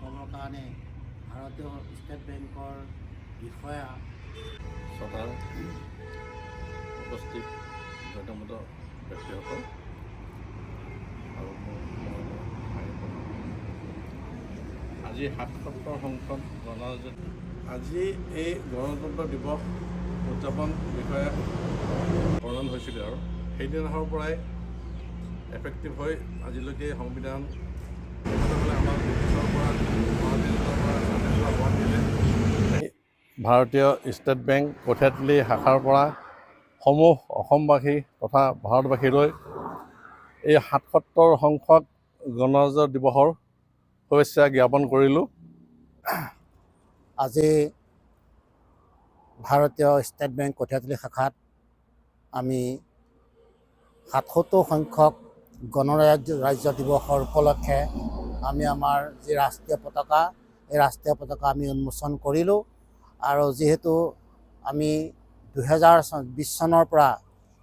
পাবৰ কাৰণে ভাৰতীয় ষ্টেট বেংকৰ বিষয়া সভাৰ উপস্থিত গণ্যমান্য ব্যক্তিসকল আৰু আজি ৭৭ সংখ্যক আজি এই গণতন্ত্ৰ দিৱস উদযাপন বিষয়ে প্ৰদান হৈছিলে আৰু সেইদিনাখনৰ পৰাই এফেক্টিভ হৈ আজিলৈকে সংবিধান আমাক ব্ৰিটিছৰ পৰা ভাৰতীয় ষ্টেট বেংক কঠীয়াতলী শাখাৰ পৰা সমূহ অসমবাসী তথা ভাৰতবাসীলৈ এই ৭৭ সংখ্যক গণৰাজ্য দিৱসৰ শুভেচ্ছা জ্ঞাপন কৰিলোঁ। আজি ভাৰতীয় ষ্টেট বেংক কঠীয়াতলী শাখাত আমি ৭৭ সংখ্যক গণৰাজ্য দিৱসৰ উপলক্ষে আমি আমাৰ যি ৰাষ্ট্ৰীয় পতাকা এই ৰাষ্ট্ৰীয় পতাকা আমি উন্মোচন কৰিলোঁ। আৰু যিহেতু আমি 2020 চনৰ পৰা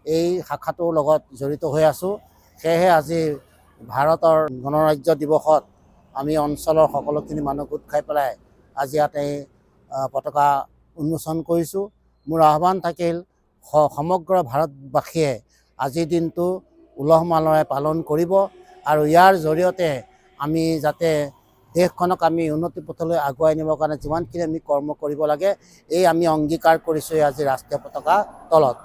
এই শাখাটোৰ লগত জড়িত হৈ আছোঁ, সেয়েহে আজি ভাৰতৰ গণৰাজ্য দিৱসত আমি অঞ্চলৰ সকলোখিনি মানুহ গোট খাই পেলাই আজি ইয়াতে পতাকা উন্মোচন কৰিছোঁ। মোৰ আহ্বান থাকিল সমগ্ৰ ভাৰতবাসীয়ে আজিৰ দিনটো উলহ মালহেৰে পালন কৰিব আৰু ইয়াৰ জৰিয়তে আমি যাতে দেশখনক আমি উন্নতি পথলৈ আগুৱাই নিবৰ কাৰণে যিমানখিনি আমি কৰ্ম কৰিব লাগে এই আমি অংগীকাৰ কৰিছোঁ আজি ৰাষ্ট্ৰীয় পতাকা তলত।